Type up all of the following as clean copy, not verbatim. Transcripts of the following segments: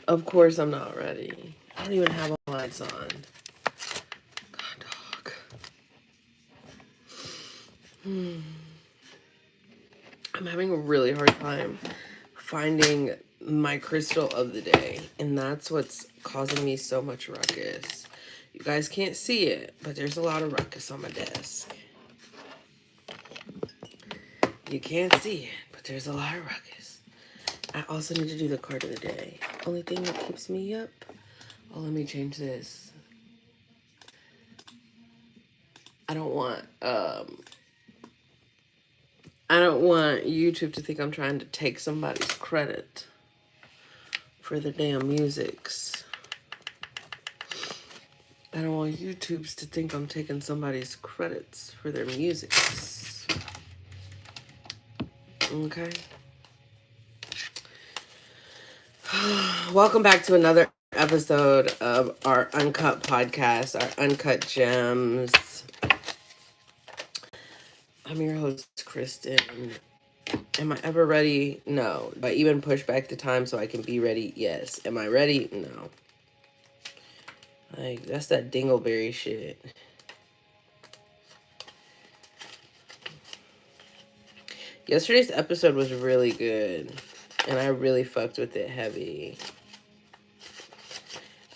Of course I'm not ready. I don't even have all lights on. God, dog. I'm having a really hard time finding my crystal of the day, and that's what's causing me so much ruckus. You guys can't see it, but there's a lot of ruckus on my desk. You can't see it, but there's a lot of ruckus. I also need to do the card of the day. Only thing that keeps me up. Oh, let me change this. I don't want YouTube to think I'm trying to take somebody's credit for the damn musics. I don't want YouTubes to think I'm taking somebody's credits for their musics. Okay. Welcome back to another episode of our Uncut podcast, our Uncut Gems. I'm your host, Kristen. Am I ever ready? No. Do I even push back the time so I can be ready? Yes. Am I ready? No. Like, that's that dingleberry shit. Yesterday's episode was really good, and I really fucked with it heavy.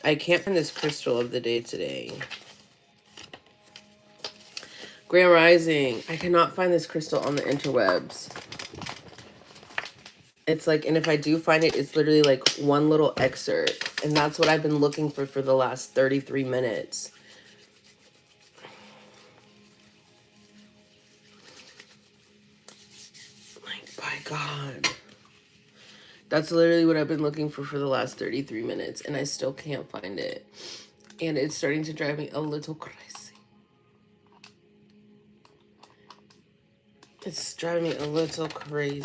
I can't find this crystal of the day today. Grand Rising. I cannot find this crystal on the interwebs. It's like, and if I do find it, it's literally like one little excerpt. And that's what I've been looking for the last 33 minutes. Like, by God. That's literally what I've been looking for the last 33 minutes. And I still can't find it. And it's starting to drive me a little crazy. It's driving me a little crazy.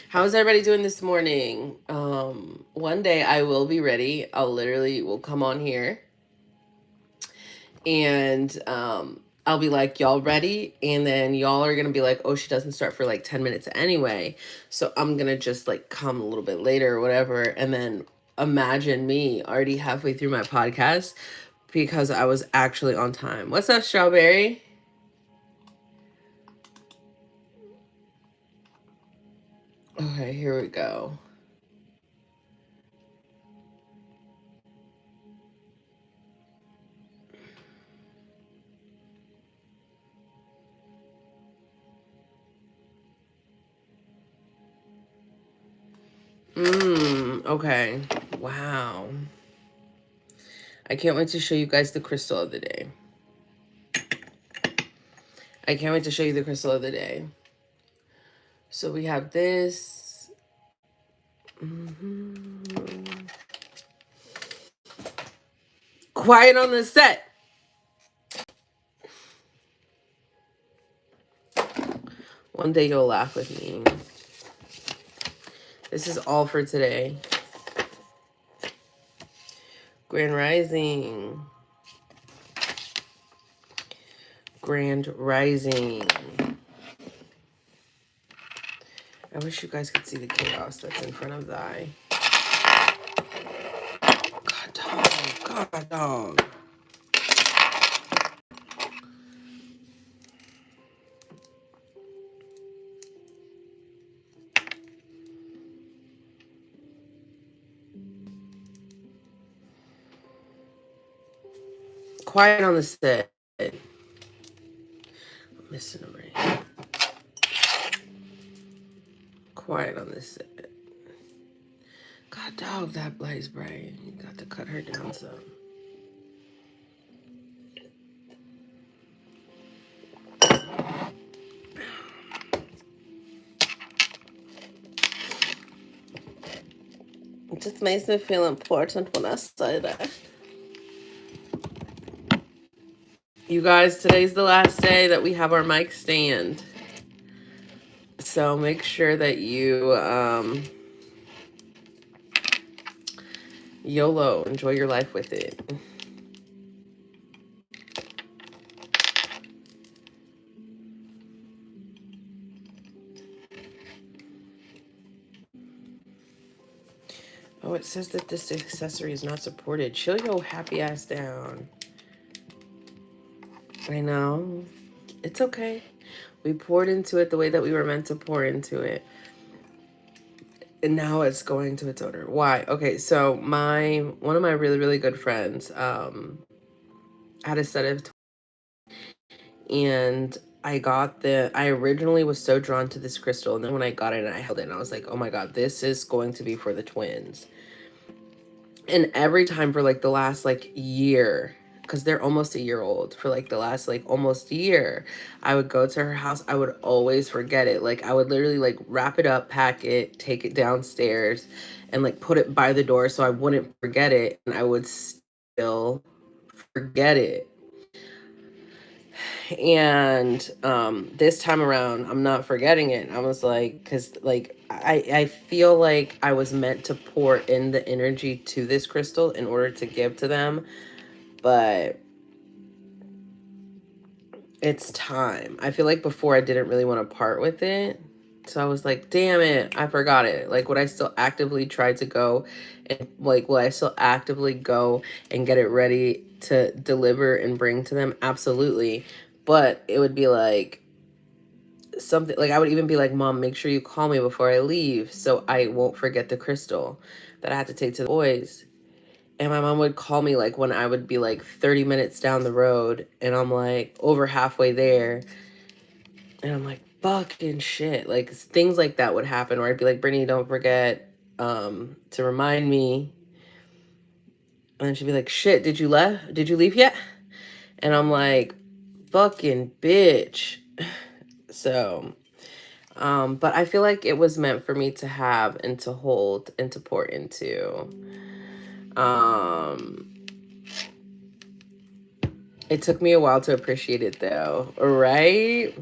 How's everybody doing this morning? One day I will be ready. Will come on here and I'll be like, y'all ready? And then y'all are gonna be like, oh, she doesn't start for like 10 minutes anyway. So I'm gonna just like come a little bit later or whatever. And then imagine me already halfway through my podcast because I was actually on time. What's up, Strawberry? Okay, here we go. Okay. Wow. I can't wait to show you guys the crystal of the day. I can't wait to show you the crystal of the day. So we have this. Quiet on the set. One day you'll laugh with me. This is all for today. Grand Rising. Grand Rising. I wish you guys could see the chaos that's in front of the eye. God, dog. God, dog. Quiet on the set. I'm missing a ring. Quiet on this set. God, dog, that blaze bright. You got to cut her down some. It just makes me feel important when I say that. You guys, today's the last day that we have our mic stand. So make sure that you YOLO, enjoy your life with it. Oh, it says that this accessory is not supported. Chill your happy ass down. I know. It's okay. We poured into it the way that we were meant to pour into it. And now it's going to its owner. Why? Okay, so one of my really, really good friends had a set of and I originally was so drawn to this crystal, and then when I got it and I held it and I was like, oh my god, this is going to be for the twins. And every time for like the last like year, because they're almost a year old, for like the last like almost year, I would go to her house, I would always forget it. Like I would literally like wrap it up, pack it, take it downstairs, and like put it by the door so I wouldn't forget it, and I would still forget it. And this time around I'm not forgetting it. I was like, because like I feel like I was meant to pour in the energy to this crystal in order to give to them, but it's time. I feel like before I didn't really want to part with it, so I was like, damn it, I forgot it. Like, would I still actively try to go and like will I still actively go and get it ready to deliver and bring to them? Absolutely. But it would be like something like I would even be like, Mom, make sure you call me before I leave so I won't forget the crystal that I had to take to the boys. And my mom would call me like when I would be like 30 minutes down the road and I'm like over halfway there. And I'm like, fucking shit. Like things like that would happen where I'd be like, Brittany, don't forget to remind me. And then she'd be like, shit, did you leave yet? And I'm like, fucking bitch. So but I feel like it was meant for me to have and to hold and to pour into. Um, it took me a while to appreciate it though, right?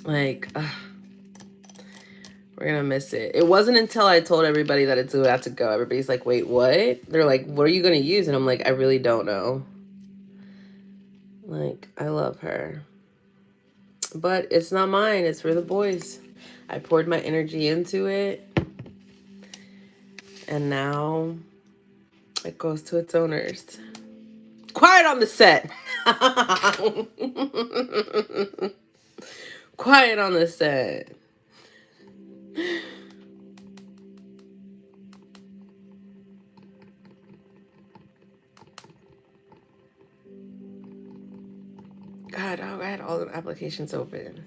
Like, we're gonna miss it. It wasn't until I told everybody that it's about to go. Everybody's like, wait, what? They're like, what are you gonna use? And I'm like, I really don't know. Like, I love her. But it's not mine, it's for the boys. I poured my energy into it. And now it goes to its owners. Quiet on the set. Quiet on the set. God, I had all the applications open.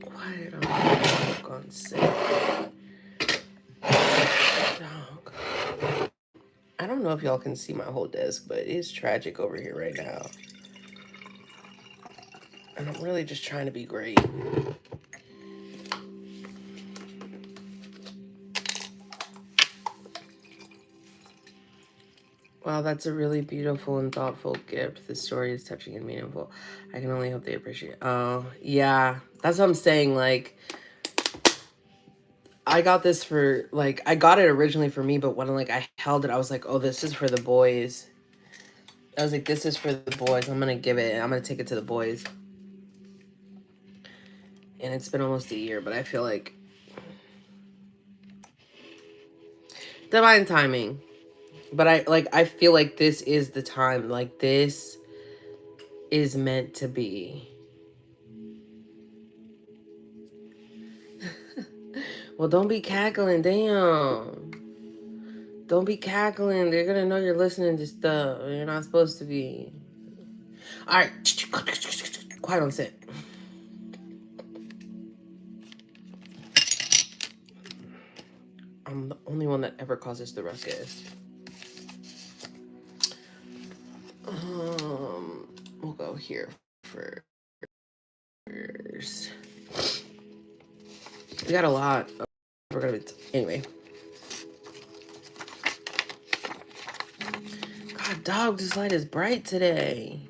Quiet on set. Dog. I don't know if y'all can see my whole desk, but it is tragic over here right now. And I'm really just trying to be great. Wow, that's a really beautiful and thoughtful gift. The story is touching and meaningful. I can only hope they appreciate it. Oh, yeah. That's what I'm saying. Like, I got this for, like, I got it originally for me, but when, like, I held it, I was like, oh, this is for the boys. I was like, this is for the boys. I'm going to give it. I'm going to take it to the boys. And it's been almost a year, but I feel like divine timing. But I feel like this is the time. Like, this is meant to be. Well, don't be cackling. Damn. Don't be cackling. They're going to know you're listening to stuff. You're not supposed to be. All right. Quiet on set. I'm the only one that ever causes the ruckus. We'll go here first. We got a lot. We're gonna be anyway. God, dog, this light is bright today.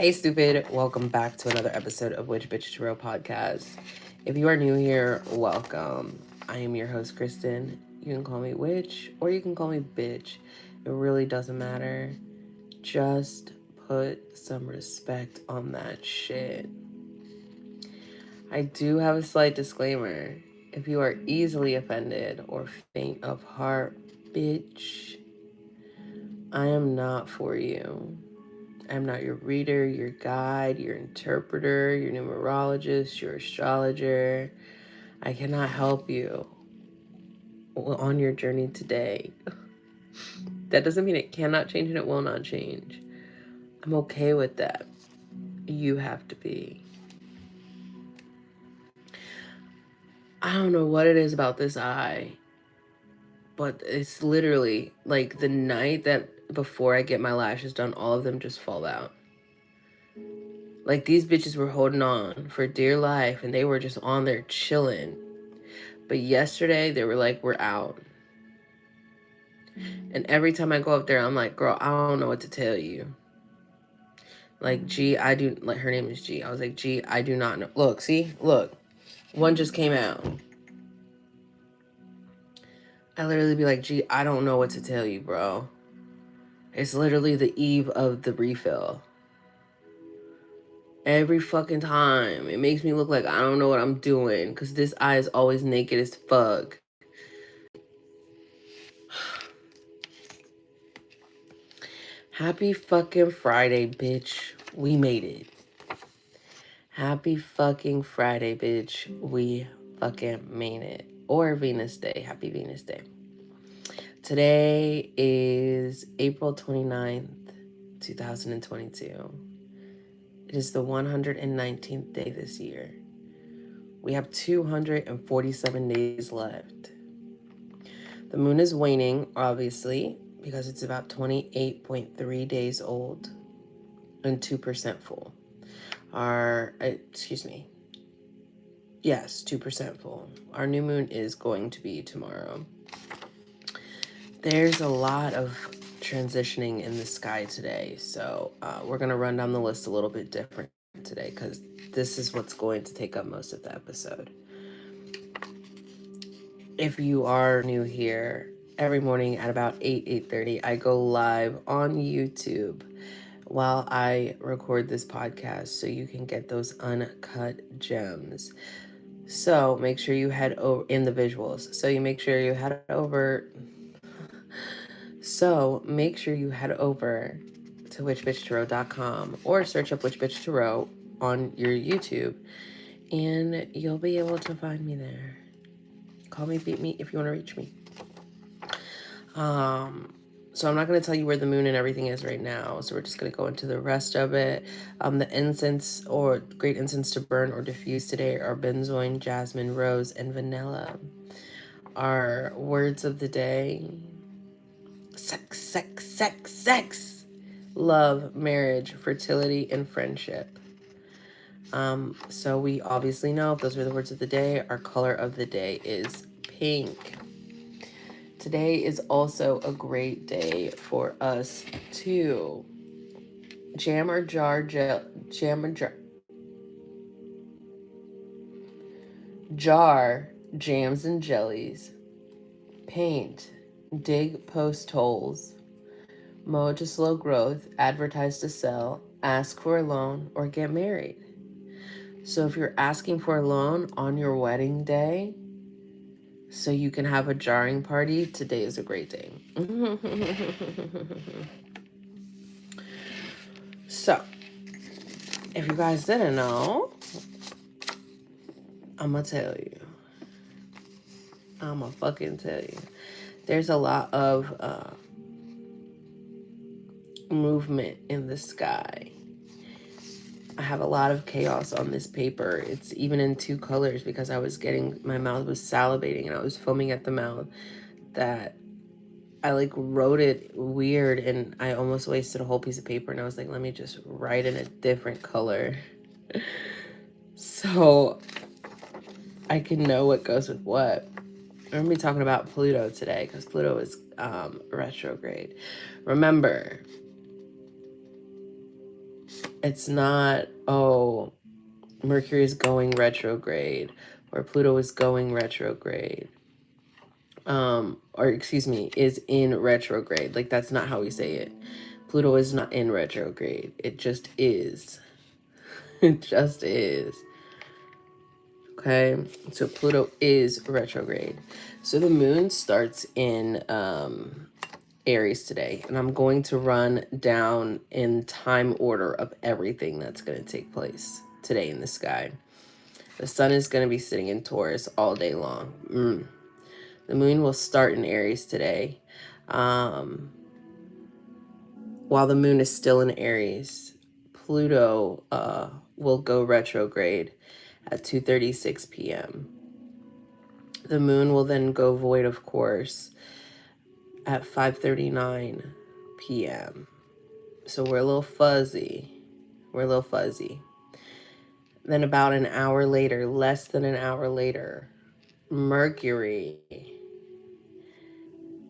Hey, stupid. Welcome back to another episode of Which Bitch Tarot podcast. If you are new here, welcome. I am your host, Kristen. You can call me Witch or you can call me Bitch. It really doesn't matter. Just put some respect on that shit. I do have a slight disclaimer. If you are easily offended or faint of heart, bitch, I am not for you. I'm not your reader, your guide, your interpreter, your numerologist, your astrologer. I cannot help you on your journey today. That doesn't mean it cannot change and it will not change. I'm okay with that. You have to be. I don't know what it is about this eye, but it's literally like the night that before I get my lashes done, all of them just fall out. Like these bitches were holding on for dear life and they were just on there chilling. But yesterday they were like, we're out. And every time I go up there, I'm like, girl, I don't know what to tell you. Like, G, I do, like, her name is G. I was like, G, I do not know. Look, see? Look. One just came out. I literally be like, G, I don't know what to tell you, bro. It's literally the eve of the refill. Every fucking time. It makes me look like I don't know what I'm doing. Because this eye is always naked as fuck. Happy fucking Friday, bitch. We made it. Happy fucking Friday, bitch. We fucking made it. Or Venus Day. Happy Venus Day. Today is April 29th, 2022. It is the 119th day this year. We have 247 days left. The moon is waning, obviously, because it's about 28.3 days old and 2% full. Yes, 2% full. Our new moon is going to be tomorrow. There's a lot of transitioning in the sky today, so we're going to run down the list a little bit different today because this is what's going to take up most of the episode. If you are new here, every morning at about 8:30, I go live on YouTube while I record this podcast so you can get those uncut gems. So make sure you head over in the visuals. So make sure you head over to witchbitchtarot.com or search up Witch Bitch Tarot on your YouTube and you'll be able to find me there. Call me, beat me if you want to reach me. So I'm not going to tell you where the moon and everything is right now. So we're just going to go into the rest of it. The incense or great incense to burn or diffuse today are benzoin, jasmine, rose, and vanilla. Our words of the day: sex, sex, sex, sex, love, marriage, fertility, and friendship. So we obviously know if those are the words of the day. Our color of the day is pink. Today is also a great day for us to jar jams and jellies, paint, dig post holes, mow to slow growth, advertise to sell, ask for a loan, or get married. So if you're asking for a loan on your wedding day so you can have a jarring party, today is a great day. So, if you guys didn't know, I'm gonna tell you. I'ma fucking tell you. There's a lot of movement in the sky. I have a lot of chaos on this paper. It's even in two colors because my mouth was salivating and I was foaming at the mouth that I like wrote it weird and I almost wasted a whole piece of paper and I was like, let me just write in a different color so I can know what goes with what. I'm going to be talking about Pluto today because Pluto is retrograde. Remember, It's not, oh, Mercury is going retrograde or Pluto is going retrograde. Or excuse me, is in retrograde. Like, that's not how we say it. Pluto is not in retrograde. It just is. It just is. Okay, so Pluto is retrograde. So the moon starts in Aries today, and I'm going to run down in time order of everything that's going to take place today in the sky. The sun is going to be sitting in Taurus all day long. The moon will start in Aries today. While the moon is still in Aries, Pluto will go retrograde at 2:36 p.m. The moon will then go void of course at 5:39 p.m. So we're a little fuzzy. Then about an hour later, less than an hour later, Mercury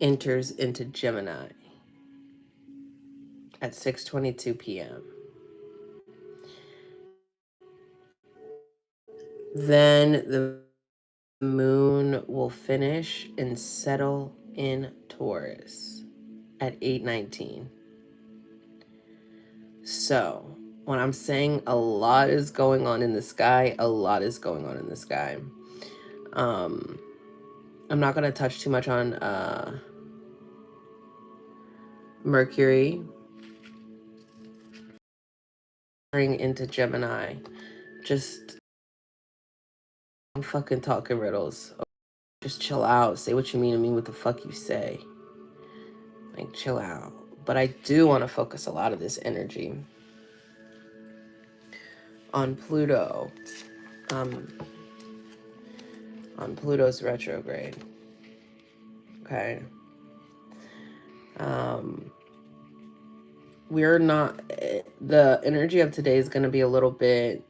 enters into Gemini at 6:22 p.m. Then the moon will finish and settle in Taurus at 8:19. So, when I'm saying a lot is going on in the sky, a lot is going on in the sky. I'm not going to touch too much on Mercury into Gemini. Just I'm fucking talking riddles. Just chill out. Say what you mean and mean what the fuck you say. Like, chill out. But I do want to focus a lot of this energy on Pluto. On Pluto's retrograde. Okay. We're not, the energy of today is going to be a little bit,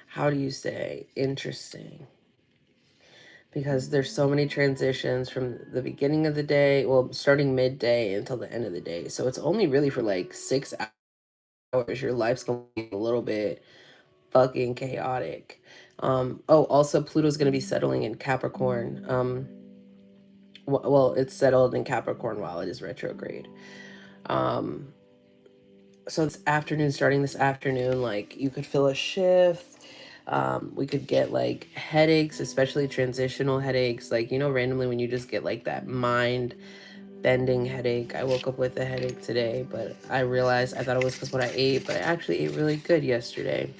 how do you say, interesting. Because there's so many transitions from the beginning of the day, well, starting midday until the end of the day. So it's only really for like 6 hours. Your life's going to be a little bit fucking chaotic. Also, Pluto's going to be settling in Capricorn. Well, it's settled in Capricorn while it is retrograde. So this afternoon, starting this afternoon, like, you could feel a shift. We could get like headaches, especially transitional headaches. Like, randomly when you just get like that mind bending headache. I woke up with a headache today, but I realized I thought it was because what I ate, but I actually ate really good yesterday.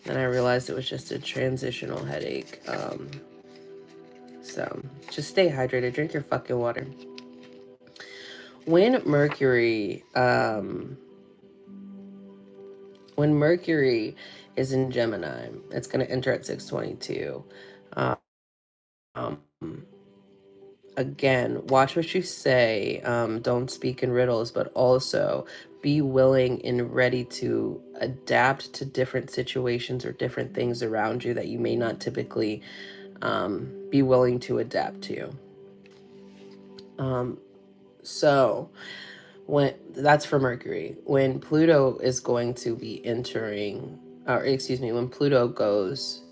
And I realized it was just a transitional headache. So just stay hydrated, drink your fucking water. When Mercury is in Gemini, it's going to enter at 6:22. Um, Again, watch what you say. Don't speak in riddles, but also be willing and ready to adapt to different situations or different things around you that you may not typically be willing to adapt to. So when that's for Mercury, when Pluto is going to be entering, or excuse me, when Pluto goes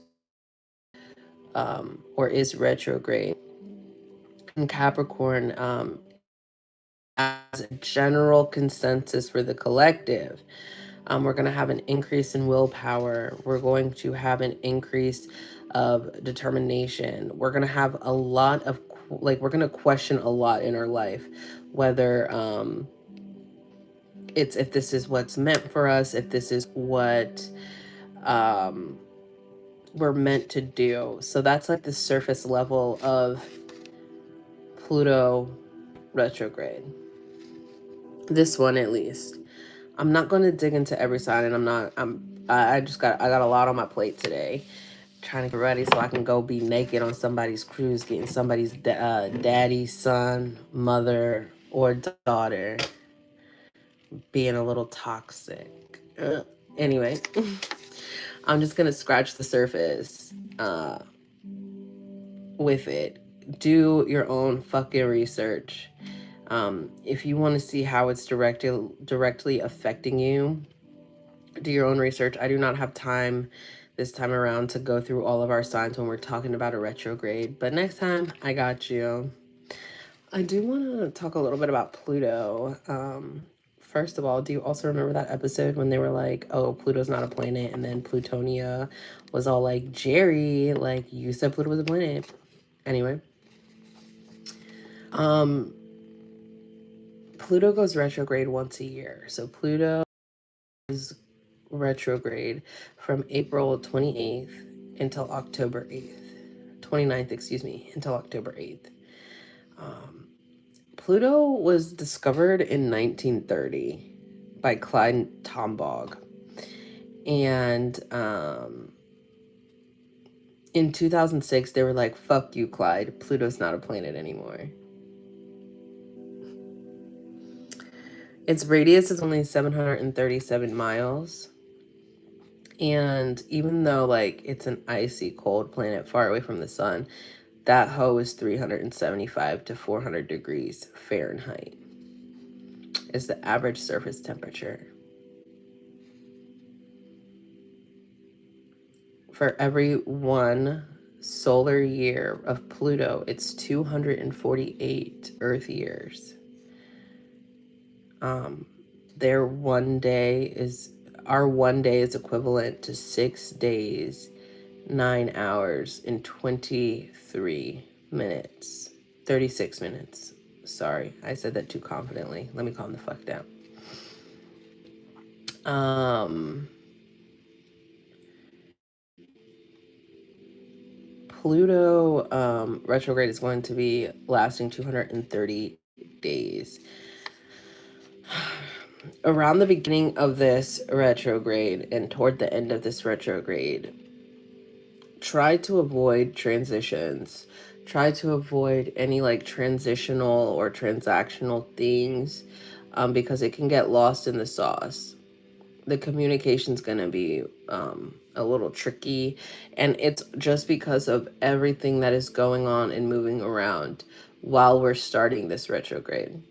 or is retrograde in Capricorn, as a general consensus for the collective, we're going to have an increase in willpower. We're going to have an increase of determination. We're going to have a lot of, like, we're going to question a lot in our life, whether it's if this is what's meant for us, if this is what we're meant to do. So that's like the surface level of Pluto retrograde. This one, at least. I'm not going to dig into every sign, and I got a lot on my plate today, trying to get ready so I can go be naked on somebody's cruise, getting somebody's daddy, son, mother, or daughter being a little toxic. Anyway, I'm just gonna scratch the surface with it. Do your own fucking research. If you want to see how it's directly affecting you, do your own research. I do not have time this time around to go through all of our signs when we're talking about a retrograde, but next time I got you. I do want to talk a little bit about Pluto. First of all, do you also remember that episode when they were like, oh, Pluto's not a planet, and then Plutonia was all like, Jerry, like, you said Pluto was a planet. Anyway, Pluto goes retrograde once a year. So Pluto is retrograde from April 28th until October 8th. 29th, excuse me, until October 8th. Pluto was discovered in 1930 by Clyde Tombaugh. And in 2006, they were like, fuck you, Clyde. Pluto's not a planet anymore. Its radius is only 737 miles. And even though, like, it's an icy, cold planet far away from the sun, that hoe is 375 to 400 degrees Fahrenheit. Is the average surface temperature. For every 1 solar year of Pluto, it's 248 Earth years. Our 1 day is equivalent to 6 days, 9 hours, and 23 minutes. 36 minutes. Sorry, I said that too confidently. Let me calm the fuck down. Pluto retrograde is going to be lasting 230 days. Around the beginning of this retrograde and toward the end of this retrograde, try to avoid transitions. Try to avoid any like transitional or transactional things because it can get lost in the sauce. The communication's going to be a little tricky, and it's just because of everything that is going on and moving around while we're starting this retrograde.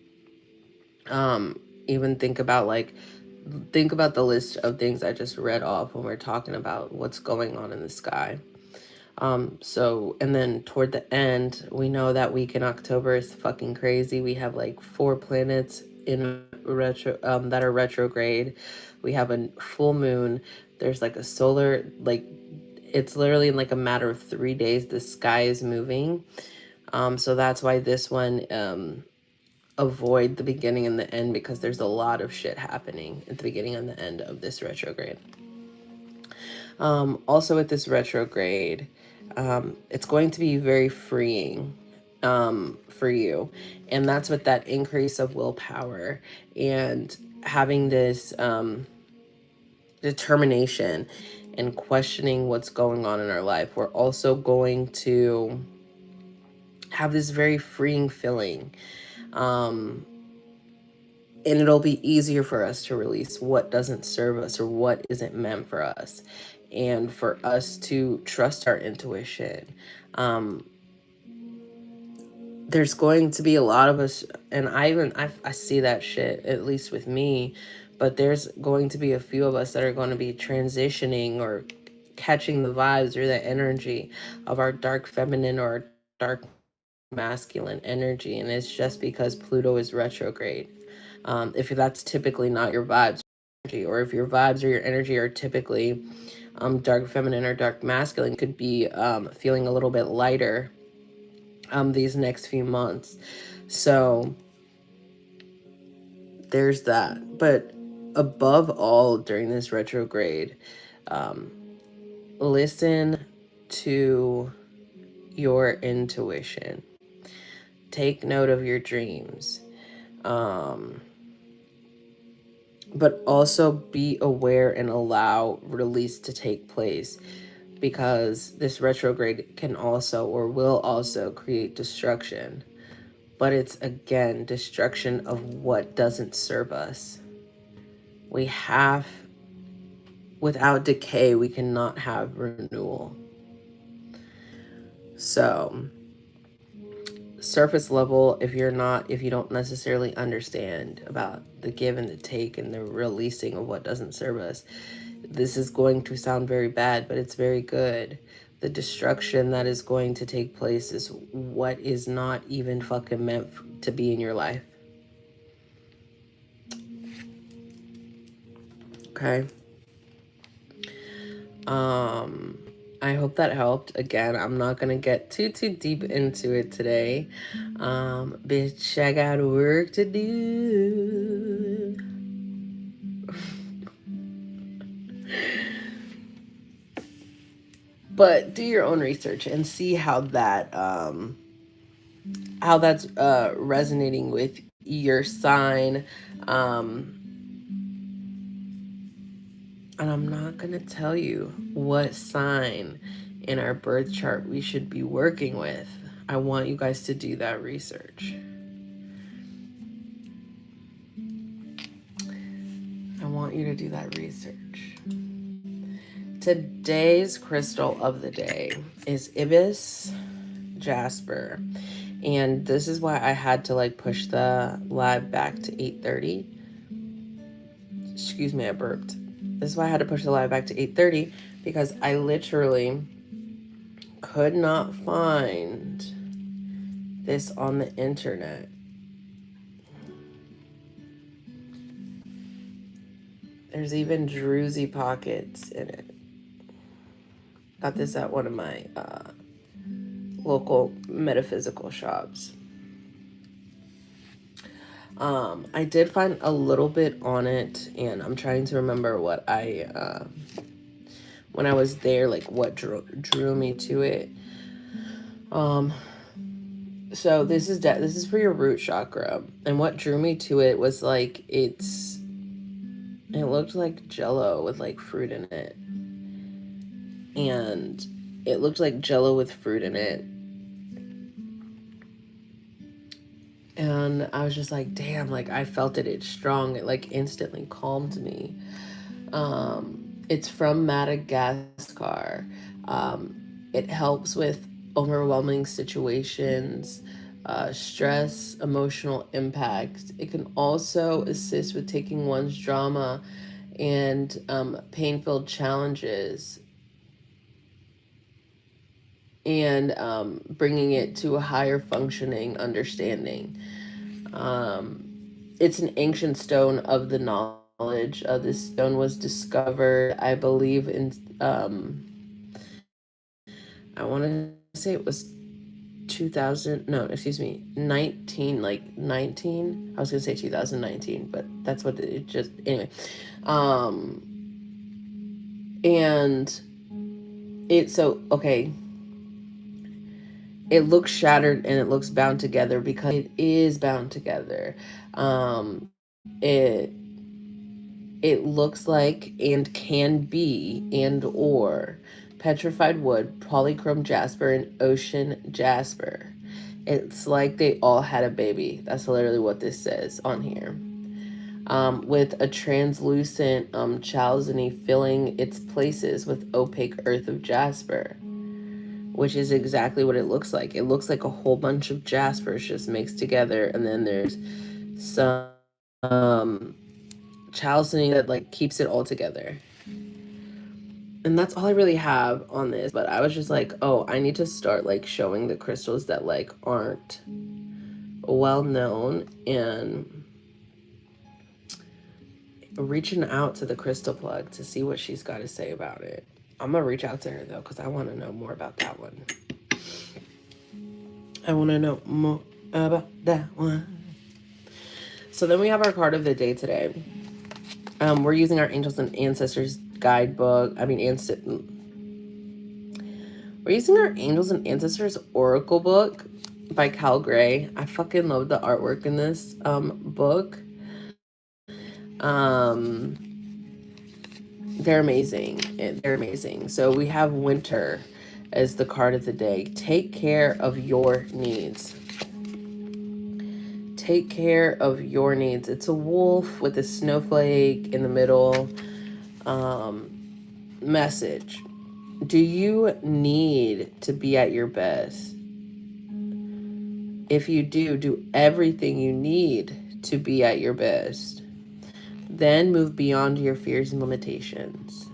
Even think about the list of things I just read off when we're talking about what's going on in the sky. And then toward the end, we know that week in October is fucking crazy. We have like 4 planets in that are retrograde. We have a full moon. There's like a solar, like, it's literally in like a matter of 3 days, the sky is moving. So that's why this one, avoid the beginning and the end, because there's a lot of shit happening at the beginning and the end of this retrograde. Also with this retrograde, it's going to be very freeing for you. And that's with that increase of willpower and having this determination and questioning what's going on in our life. We're also going to have this very freeing feeling. And it'll be easier for us to release what doesn't serve us or what isn't meant for us, and for us to trust our intuition. There's going to be a lot of us, and I see that shit, at least with me, but there's going to be a few of us that are going to be transitioning or catching the vibes or the energy of our dark feminine or dark masculine energy, and it's just because Pluto is retrograde. If that's typically not your vibes, or if your vibes or your energy are typically dark feminine or dark masculine, could be feeling a little bit lighter these next few months. So there's that. But above all, during this retrograde, listen to your intuition. Take note of your dreams. But also be aware and allow release to take place, because this retrograde can also or will also create destruction. But it's, again, destruction of what doesn't serve us. Without decay, we cannot have renewal. So surface level, if you don't necessarily understand about the give and the take and the releasing of what doesn't serve us, this is going to sound very bad, but it's very good. The destruction that is going to take place is what is not even fucking meant to be in your life. Okay. I hope that helped. Again, I'm not gonna get too deep into it today. Bitch, I got work to do. But do your own research and see how that's resonating with your sign. And I'm not going to tell you what sign in our birth chart we should be working with. I want you guys to do that research. I want you to do that research. Today's crystal of the day is Ibis, Jasper. And this is why I had to like push the live back to 8:30. Excuse me, I burped. This is why I had to push the live back to 8:30, because I literally could not find this on the internet. There's even druzy pockets in it. Got this at one of my local metaphysical shops. I did find a little bit on it, and I'm trying to remember what when I was there, like what drew me to it. So this is for your root chakra, and what drew me to it was like it looked like Jello with like fruit in it, and it looked like Jello with fruit in it. And I was just like, damn, like I felt it. It's strong. It like instantly calmed me. It's from Madagascar. It helps with overwhelming situations, stress, emotional impact. It can also assist with taking one's drama and pain-filled challenges and bringing it to a higher functioning understanding. It's an ancient stone of the knowledge. This stone was discovered, I believe, in I want to say it was 2000. No, excuse me, 19. Like 19. I was gonna say 2019, but that's what it just anyway. And it so okay. It looks shattered and it looks bound together because it is bound together. It looks like and can be and or petrified wood, polychrome jasper, and ocean jasper. It's like they all had a baby. That's literally what this says on here. With a translucent chalcedony filling its places with opaque earth of jasper, which is exactly what it looks like. It looks like a whole bunch of jaspers just mixed together, and then there's some chalcedony that like keeps it all together. And that's all I really have on this, but I was just like, oh, I need to start like showing the crystals that like aren't well known, and reaching out to the crystal plug to see what she's got to say about it. I'm gonna reach out to her though, because I want to know more about that one. I want to know more about that one. So then we have our card of the day today. We're using our Angels and Ancestors guidebook. We're using our Angels and Ancestors Oracle book by Cal Gray. I fucking love the artwork in this book. They're amazing. They're amazing. So we have Winter as the card of the day. Take care of your needs. Take care of your needs. It's a wolf with a snowflake in the middle. Message. Do you need to be at your best? If you do everything you need to be at your best. Then move beyond your fears and limitations.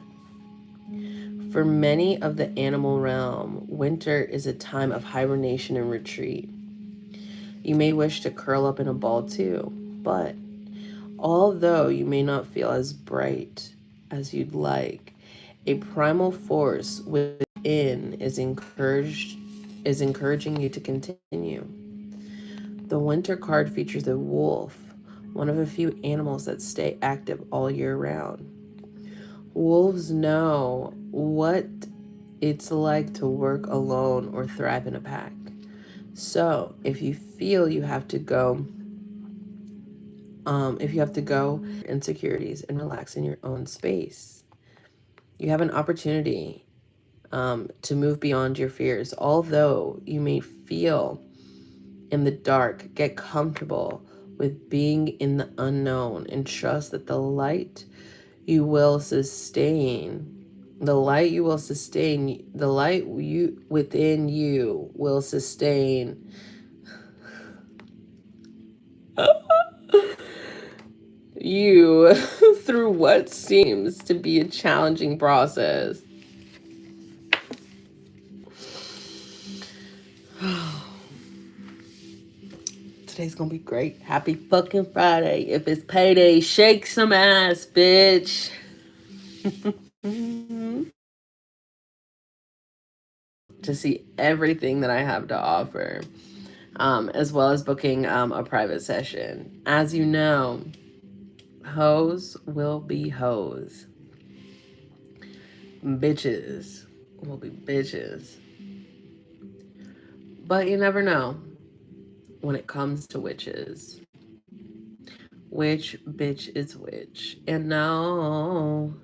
For many of the animal realm, winter is a time of hibernation and retreat. You may wish to curl up in a ball too, but although you may not feel as bright as you'd like, a primal force within is encouraging you to continue. The winter card features a wolf, one of a few animals that stay active all year round. Wolves know what it's like to work alone or thrive in a pack. So if you feel you have to go, insecurities and relax in your own space, you have an opportunity to move beyond your fears. Although you may feel in the dark, get comfortable with being in the unknown and trust that the light you will sustain the light you will sustain the light you within you will sustain you through what seems to be a challenging process. Today's gonna be great. Happy fucking Friday. If it's payday, shake some ass, bitch. To see everything that I have to offer, as well as booking a private session. As you know, hoes will be hoes. Bitches will be bitches. But you never know when it comes to witches. Which bitch is which? And no,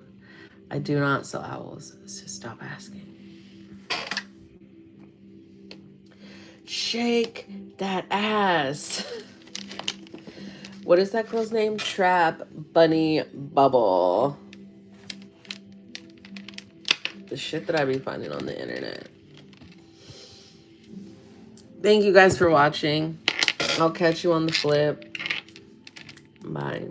I do not sell owls, so stop asking. Shake that ass. What is that girl's name? Trap Bunny Bubble. The shit that I be finding on the internet. Thank you guys for watching. I'll catch you on the flip. Bye.